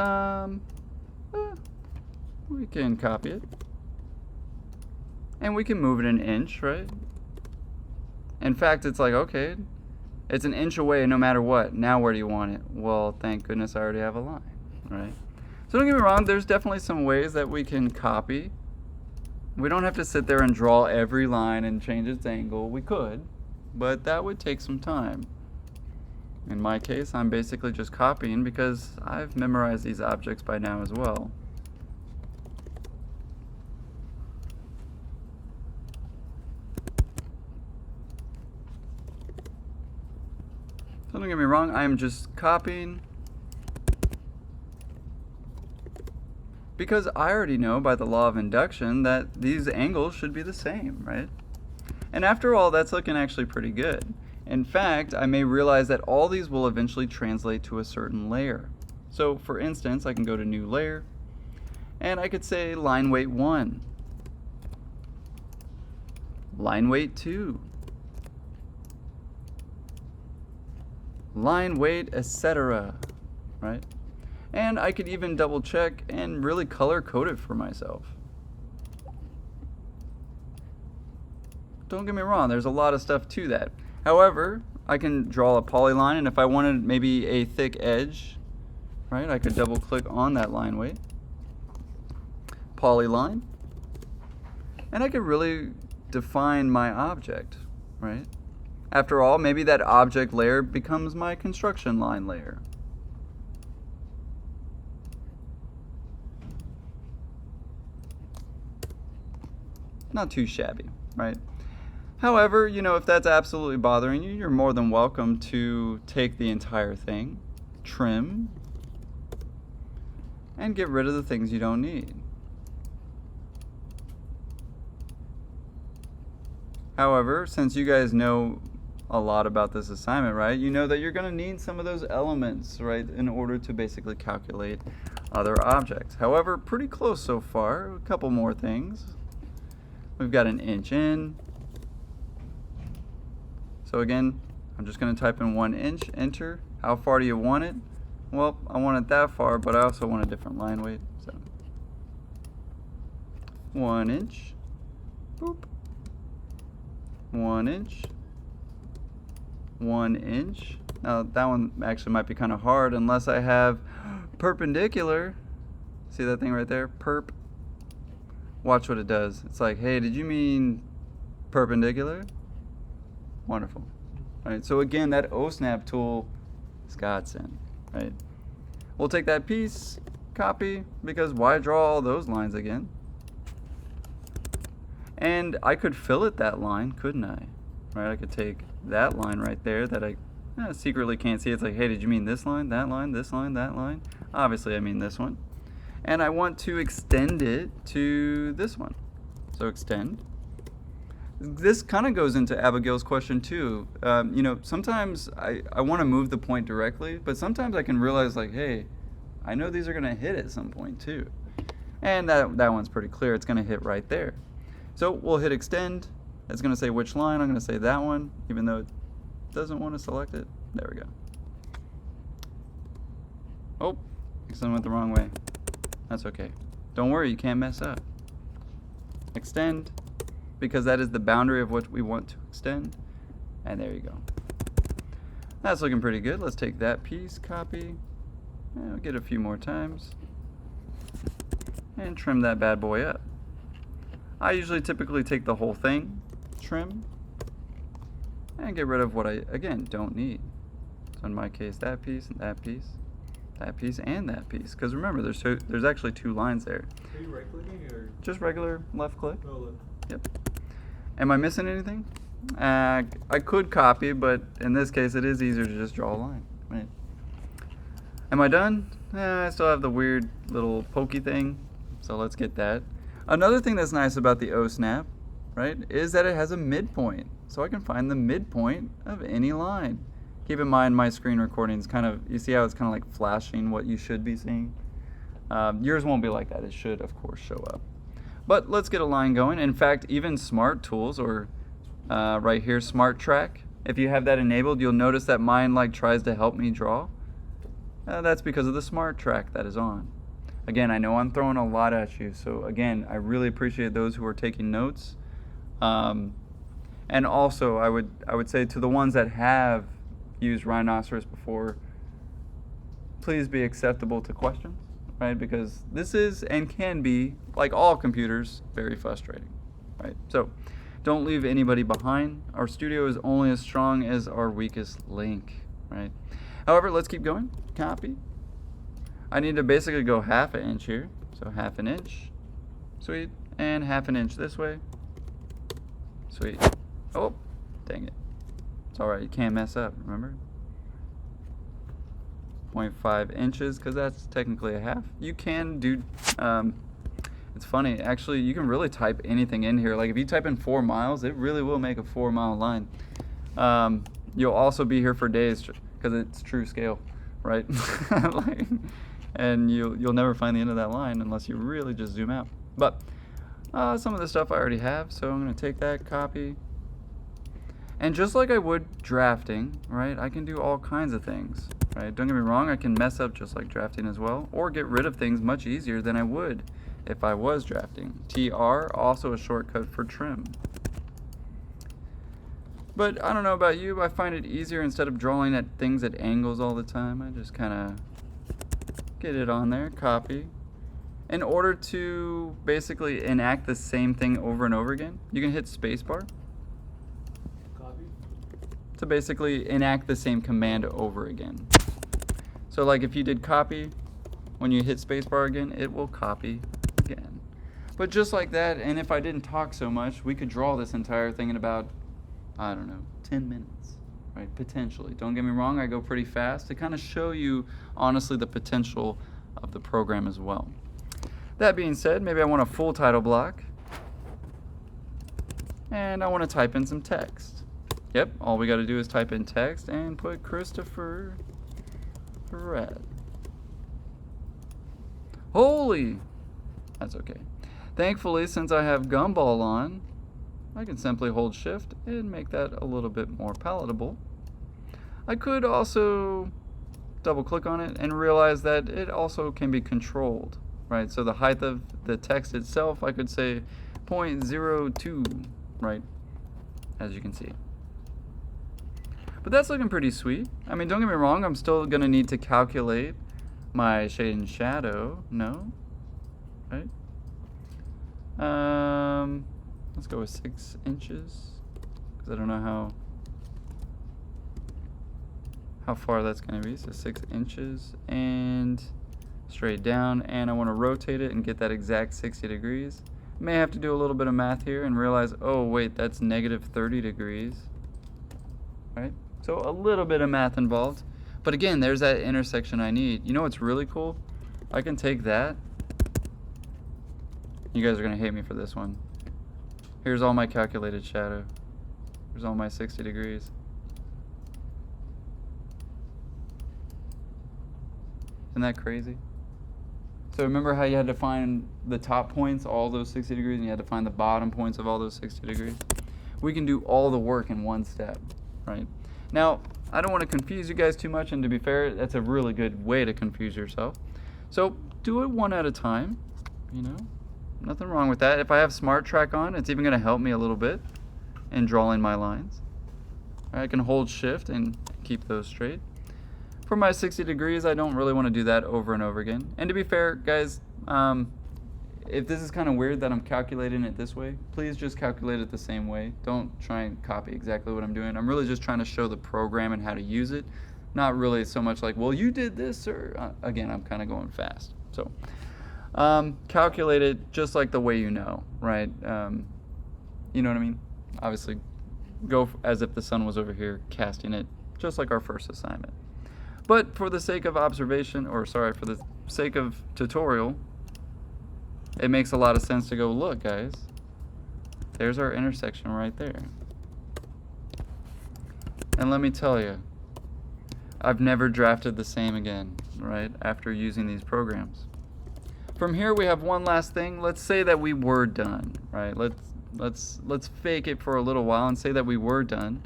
we can copy it. And we can move it an inch, right? In fact, it's like, okay, it's an inch away no matter what. Now where do you want it? Well, thank goodness I already have a line, right? So don't get me wrong, there's definitely some ways that we can copy. We don't have to sit there and draw every line and change its angle. We could, but that would take some time. In my case, I'm basically just copying because I've memorized these objects by now as well. So don't get me wrong, I'm just copying because I already know by the law of induction that these angles should be the same, right? And after all, that's looking actually pretty good. In fact, I may realize that all these will eventually translate to a certain layer. So for instance, I can go to New Layer, and I could say line weight 1, line weight 2, line weight, etc., right? And I could even double check and really color code it for myself. Don't get me wrong, there's a lot of stuff to that. However, I can draw a polyline, and if I wanted maybe a thick edge, right, I could double click on that line weight, polyline, and I could really define my object, right? After all, maybe that object layer becomes my construction line layer. Not too shabby, right? However, if that's absolutely bothering you, you're more than welcome to take the entire thing, trim, and get rid of the things you don't need. However, since you guys know a lot about this assignment, right, you know that you're going to need some of those elements, right, in order to basically calculate other objects. However, pretty close so far. A couple more things. We've got an inch in. So again, I'm just going to type in 1 inch, enter. How far do you want it? Well, I want it that far, but I also want a different line weight. So 1 inch. Boop. 1 inch. 1 inch. Now that one actually might be kind of hard unless I have perpendicular. See that thing right there? Perp. Watch what it does. It's like, hey, did you mean perpendicular? Wonderful. All right, so again, that OSNAP tool is godsend, right? We'll take that piece, copy, because why draw all those lines again? And I could fillet that line, couldn't I? Right, I could take that line right there that I secretly can't see. It's like, hey, did you mean this line, this line, that line? Obviously, I mean this one. And I want to extend it to this one. So extend. This kind of goes into Abigail's question too. Sometimes I want to move the point directly, but sometimes I can realize like, hey, I know these are going to hit at some point too. And that one's pretty clear. It's going to hit right there. So we'll hit extend. It's going to say which line. I'm going to say that one, even though it doesn't want to select it. There we go. Oh, I went the wrong way. That's okay. Don't worry, you can't mess up. Extend, because that is the boundary of what we want to extend. And there you go. That's looking pretty good. Let's take that piece, copy, and we'll get a few more times, and trim that bad boy up. I usually typically take the whole thing, trim, and get rid of what I, again, don't need. So in my case, that piece and that piece. that piece and that piece. Because remember, there's actually 2 lines there. Are you right clicking or? Just regular left click. Oh, look. Yep. Am I missing anything? I could copy, but in this case, it is easier to just draw a line. Right. Am I done? I still have the weird little pokey thing, so let's get that. Another thing that's nice about the OSnap, right, is that it has a midpoint, so I can find the midpoint of any line. Keep in mind my screen recording is kind of, you see how it's kind of like flashing what you should be seeing? Yours won't be like that. It should, of course, show up. But let's get a line going. In fact, even Smart Tools, or right here, Smart Track, if you have that enabled, you'll notice that mine like tries to help me draw. That's because of the Smart Track that is on. Again, I know I'm throwing a lot at you, so again, I really appreciate those who are taking notes. And also, I would say to the ones that have used Rhinoceros before, please be acceptable to questions, right? Because this is and can be, like all computers, very frustrating, right? So don't leave anybody behind. Our studio is only as strong as our weakest link, right? However, let's keep going. Copy. I need to basically go 1/2 inch here. So 1/2 inch. Sweet. And 1/2 inch this way. Sweet. Oh, dang it. It's alright, you can't mess up, remember? 0.5 inches, because that's technically a 1/2. You can do, it's funny, actually, you can really type anything in here. Like if you type in 4 miles, it really will make a 4-mile line. You'll also be here for days, because it's true scale, right? Like, and you'll never find the end of that line unless you really just zoom out. But some of the stuff I already have, so I'm going to take that, copy. And just like I would drafting, right, I can do all kinds of things, right? Don't get me wrong, I can mess up just like drafting as well, or get rid of things much easier than I would if I was drafting. TR, also a shortcut for trim. But I don't know about you, but I find it easier instead of drawing at things at angles all the time. I just kind of get it on there, copy. In order to basically enact the same thing over and over again, you can hit spacebar Copy. to basically enact the same command over again. So like if you did copy, when you hit spacebar again, it will copy again. But just like that, and if I didn't talk so much, we could draw this entire thing in about, I don't know, 10 minutes, right? Potentially. Don't get me wrong, I go pretty fast to kind of show you, honestly, the potential of the program as well. That being said, maybe I want a full title block, and I want to type in some text. Yep, all we got to do is type in text and put Christopher Red. Holy! That's okay. Thankfully, since I have Gumball on, I can simply hold Shift and make that a little bit more palatable. I could also double click on it and realize that it also can be controlled, right? So the height of the text itself, I could say 0.02, right? As you can see. But that's looking pretty sweet. I mean, don't get me wrong, I'm still gonna need to calculate my shade and shadow. No? Right? Let's go with 6 inches, because I don't know how far that's going to be. So 6 inches and straight down, and I want to rotate it and get that exact 60 degrees. May have to do a little bit of math here and realize, oh wait, that's negative 30 degrees, right? So a little bit of math involved, but again, there's that intersection I need. You know what's really cool? I can take that. You guys are going to hate me for this one. Here's all my calculated shadow. Here's all my 60 degrees. Isn't that crazy? So remember how you had to find the top points, all those 60 degrees, and you had to find the bottom points of all those 60 degrees? We can do all the work in one step, right? Now, I don't want to confuse you guys too much, and to be fair, that's a really good way to confuse yourself. So do it one at a time, you know? Nothing wrong with that. If I have Smart Track on, it's even going to help me a little bit in drawing my lines. I can hold Shift and keep those straight. For my 60 degrees, I don't really want to do that over and over again. And to be fair, guys, if this is kind of weird that I'm calculating it this way, please just calculate it the same way. Don't try and copy exactly what I'm doing. I'm really just trying to show the program and how to use it. Not really so much like, well, you did this, sir. Again, I'm kind of going fast. So calculate it just like the way you know, right? You know what I mean? Obviously, go as if the sun was over here, casting it just like our first assignment. But for the sake of observation, or sorry, for the sake of tutorial, it makes a lot of sense to go, look, guys, there's our intersection right there. And let me tell you, I've never drafted the same again, right, after using these programs. From here, we have one last thing. Let's say that we were done, right? Let's fake it for a little while and say that we were done.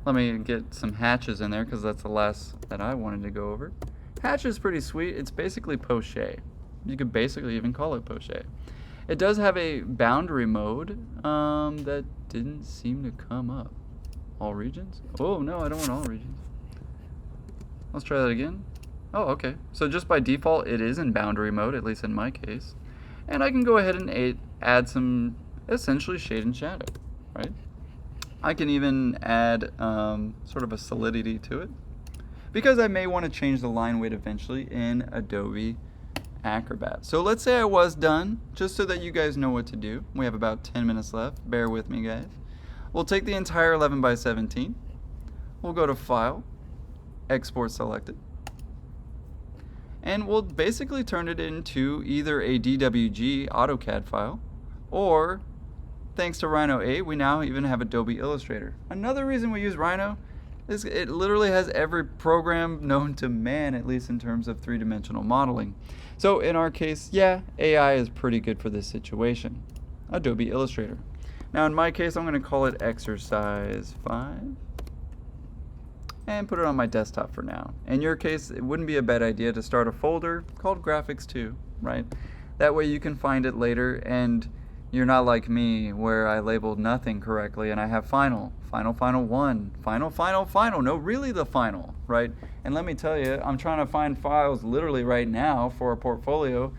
Let me get some hatches in there because that's the last that I wanted to go over. Hatch is pretty sweet. It's basically poché. You could basically even call it poché. It does have a boundary mode that didn't seem to come up. All regions? Oh, no, I don't want all regions. Let's try that again. Oh, okay. So just by default, it is in boundary mode, at least in my case. And I can go ahead and add some, essentially, shade and shadow, right? I can even add sort of a solidity to it, because I may want to change the line weight eventually in Adobe Acrobat. So let's say I was done, just so that you guys know what to do. We have about 10 minutes left. Bear with me, guys. We'll take the entire 11 by 17. We'll go to File, Export Selected. And we'll basically turn it into either a DWG AutoCAD file, or thanks to Rhino 8, we now even have Adobe Illustrator. Another reason we use Rhino is it literally has every program known to man, at least in terms of three-dimensional modeling. So in our case, yeah, AI is pretty good for this situation. Adobe Illustrator. Now in my case, I'm going to call it Exercise 5 and put it on my desktop for now. In your case, it wouldn't be a bad idea to start a folder called Graphics 2, right? That way you can find it later, and you're not like me where I labeled nothing correctly and I have final 1, final, no, really the final, right? And let me tell you, I'm trying to find files literally right now for a portfolio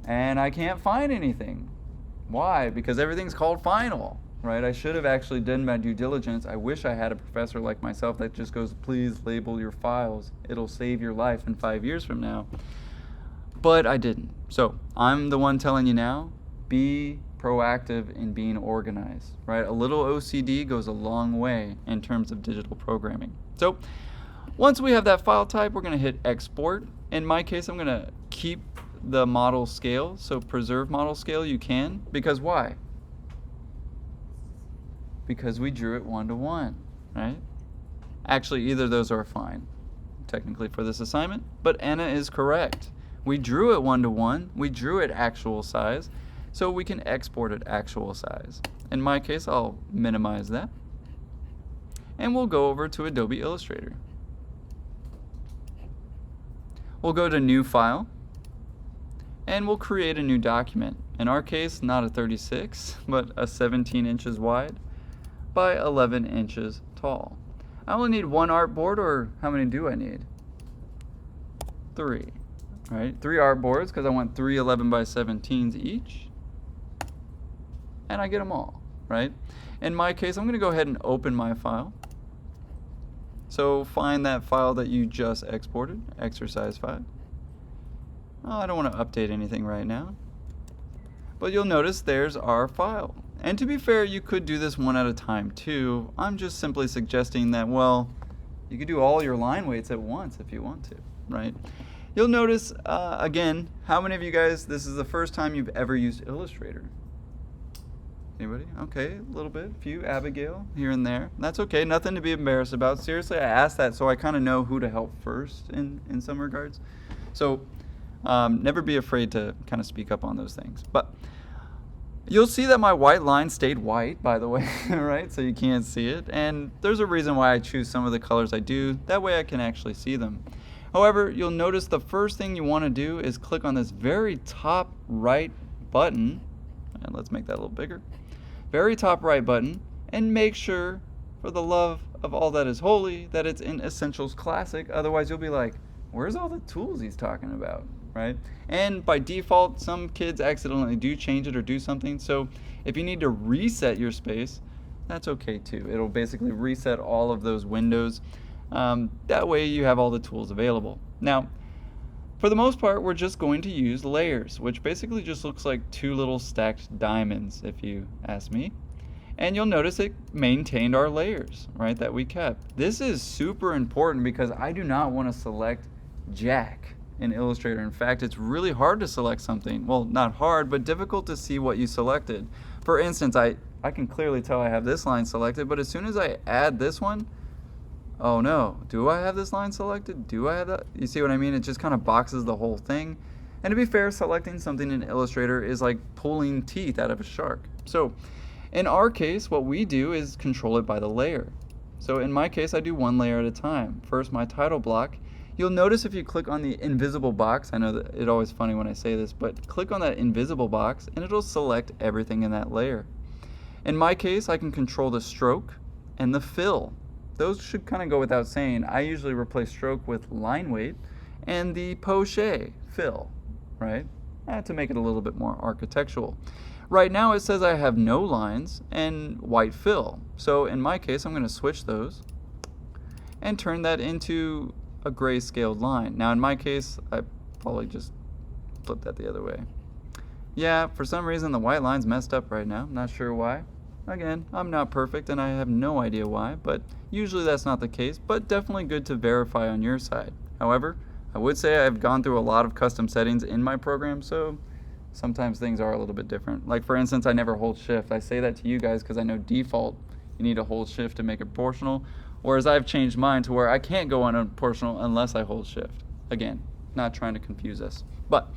and I can't find anything. Why? Because everything's called final, right? I should have actually done my due diligence. I wish I had a professor like myself that just goes, please label your files. It'll save your life in 5 years from now. But I didn't. So I'm the one telling you now, be proactive in being organized, right? A little OCD goes a long way in terms of digital programming. So once we have that file type, we're going to hit export. In my case, I'm going to keep the model scale. So preserve model scale, you can. Because why? Because we drew it 1:1, right? Actually, either of those are fine, technically, for this assignment. But Anna is correct. We drew it 1:1. We drew it actual size. So we can export it actual size. In my case, I'll minimize that. And we'll go over to Adobe Illustrator. We'll go to New File. And we'll create a new document. In our case, not a 36, but a 17 inches wide by 11 inches tall. I only need one artboard, or how many do I need? 3. Right? 3 artboards, because I want 3 11 by 17s each. And I get them all, right? In my case, I'm going to go ahead and open my file. So find that file that you just exported, Exercise 5. Oh, I don't want to update anything right now. But you'll notice there's our file. And to be fair, you could do this one at a time too. I'm just simply suggesting that, well, you could do all your line weights at once if you want to, right? You'll notice, again, how many of you guys, this is the first time you've ever used Illustrator? Anybody? Okay, a little bit, a few, Abigail, here and there. That's okay, nothing to be embarrassed about. Seriously, I asked that so I kind of know who to help first in some regards. So never be afraid to kind of speak up on those things. But you'll see that my white line stayed white, by the way, right? So you can't see it. And there's a reason why I choose some of the colors I do. That way I can actually see them. However, you'll notice the first thing you want to do is click on this very top right button. And let's make that a little bigger. Very top right button, and make sure, for the love of all that is holy, that it's in Essentials Classic. Otherwise you'll be like, where's all the tools he's talking about, right? And by default, some kids accidentally do change it or do something. So if you need to reset your space, that's okay too. It'll basically reset all of those windows. That way you have all the tools available. Now, for the most part, we're just going to use layers, which basically just looks like two little stacked diamonds, if you ask me. And you'll notice it maintained our layers, right, that we kept. This is super important because I do not want to select Jack in Illustrator. In fact, it's really hard to select something. Well, not hard, but difficult to see what you selected. For instance, I can clearly tell I have this line selected, but as soon as I add this one, oh no, do I have this line selected? Do I have that? You see what I mean? It just kind of boxes the whole thing. And to be fair, selecting something in Illustrator is like pulling teeth out of a shark. So in our case, what we do is control it by the layer. So in my case, I do one layer at a time. First, my title block. You'll notice if you click on the invisible box, I know that it's always funny when I say this, but click on that invisible box and it'll select everything in that layer. In my case, I can control the stroke and the fill. Those should kind of go without saying. I usually replace stroke with line weight and the poche fill, right? To make it a little bit more architectural. Right now it says I have no lines and white fill. So in my case, I'm going to switch those and turn that into a grayscaled line. Now in my case, I probably just flip that the other way. Yeah, for some reason the white line's messed up right now. I'm not sure why. Again, I'm not perfect and I have no idea why, but usually that's not the case, but definitely good to verify on your side. However, I would say I've gone through a lot of custom settings in my program, so sometimes things are a little bit different. Like for instance, I never hold shift. I say that to you guys because I know default you need to hold shift to make it proportional, whereas I've changed mine to where I can't go unproportional unless I hold shift. Again, not trying to confuse us, but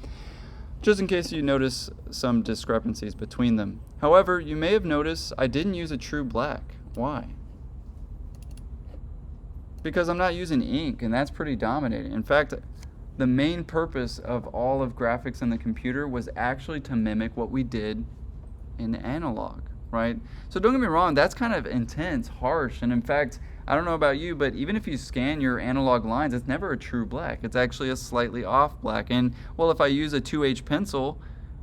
just in case you notice some discrepancies between them. However, you may have noticed I didn't use a true black. Why? Because I'm not using ink, and that's pretty dominating. In fact, the main purpose of all of graphics in the computer was actually to mimic what we did in analog, right? So don't get me wrong, that's kind of intense, harsh, and in fact, I don't know about you, but even if you scan your analog lines, it's never a true black. It's actually a slightly off black. And well, if I use a 2H pencil,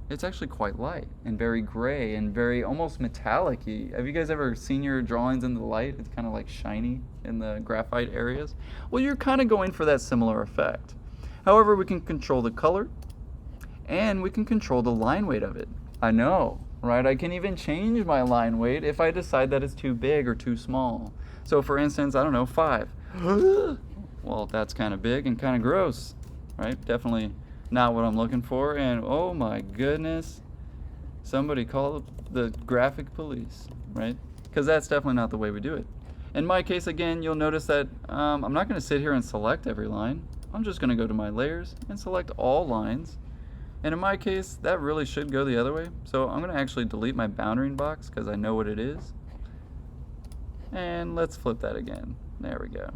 it's actually quite light and very gray and very almost metallic-y. Have you guys ever seen your drawings in the light? It's kind of like shiny in the graphite areas. Well, you're kind of going for that similar effect. However, we can control the color and we can control the line weight of it. I know, right? I can even change my line weight if I decide that it's too big or too small. So for instance, I don't know, 5. Well, that's kind of big and kind of gross, right? Definitely not what I'm looking for. And oh my goodness, somebody call the graphic police, right? Because that's definitely not the way we do it. In my case, again, you'll notice that I'm not going to sit here and select every line. I'm just going to go to my layers and select all lines. And in my case, that really should go the other way. So I'm going to actually delete my boundary box because I know what it is. And let's flip that again. There we go.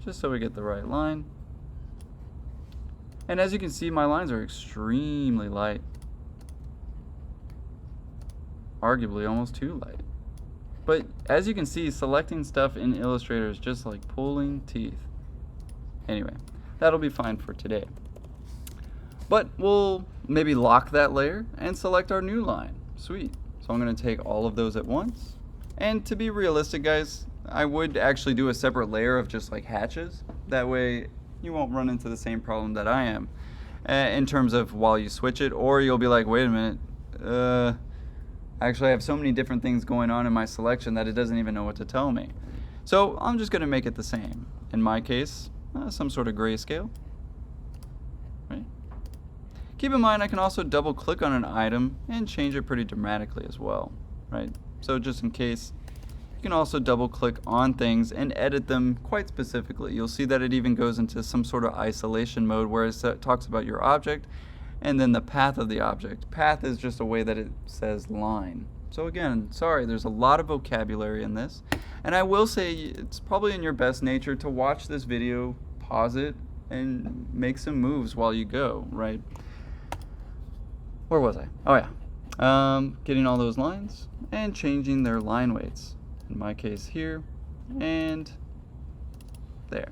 Just so we get the right line. And as you can see, my lines are extremely light. Arguably almost too light. But as you can see, selecting stuff in Illustrator is just like pulling teeth. Anyway, that'll be fine for today. But we'll maybe lock that layer and select our new line. Sweet. So I'm going to take all of those at once. And to be realistic, guys, I would actually do a separate layer of just like hatches. That way you won't run into the same problem that I am in terms of while you switch it, or you'll be like, wait a minute, actually I have so many different things going on in my selection that it doesn't even know what to tell me. So I'm just going to make it the same. In my case, some sort of grayscale. Right? Keep in mind I can also double click on an item and change it pretty dramatically as well. Right? So just in case, you can also double click on things and edit them quite specifically. You'll see that it even goes into some sort of isolation mode where it talks about your object and then the path of the object. Path is just a way that it says line. So again, sorry, there's a lot of vocabulary in this. And I will say it's probably in your best nature to watch this video, pause it, and make some moves while you go, right? Where was I? Oh yeah. Getting all those lines and changing their line weights. In my case here and there.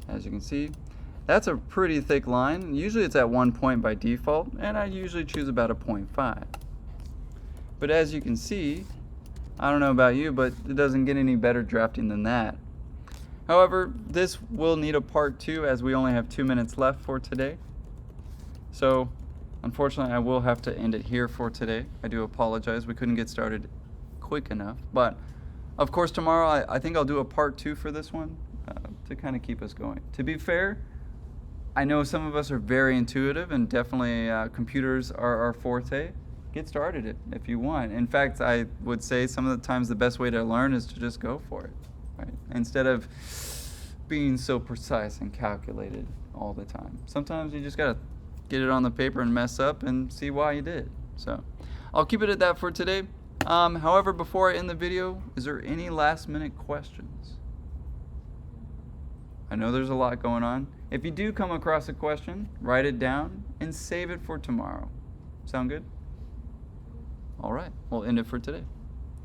As you can see, that's a pretty thick line. Usually it's at 1 point by default, and I usually choose about a 0.5. But as you can see, I don't know about you, but it doesn't get any better drafting than that. However, this will need a part 2 as we only have 2 minutes left for today. So, unfortunately, I will have to end it here for today. I do apologize. We couldn't get started quick enough. But, of course, tomorrow I think I'll do a part 2 for this one to kind of keep us going. To be fair, I know some of us are very intuitive and definitely computers are our forte. Get started if you want. In fact, I would say some of the times the best way to learn is to just go for it, right? Instead of being so precise and calculated all the time. Sometimes you just gotta get it on the paper and mess up and see why you did. So I'll keep it at that for today. However, before I end the video, is there any last minute questions? I know there's a lot going on. If you do come across a question, write it down and save it for tomorrow. Sound good? All right, we'll end it for today.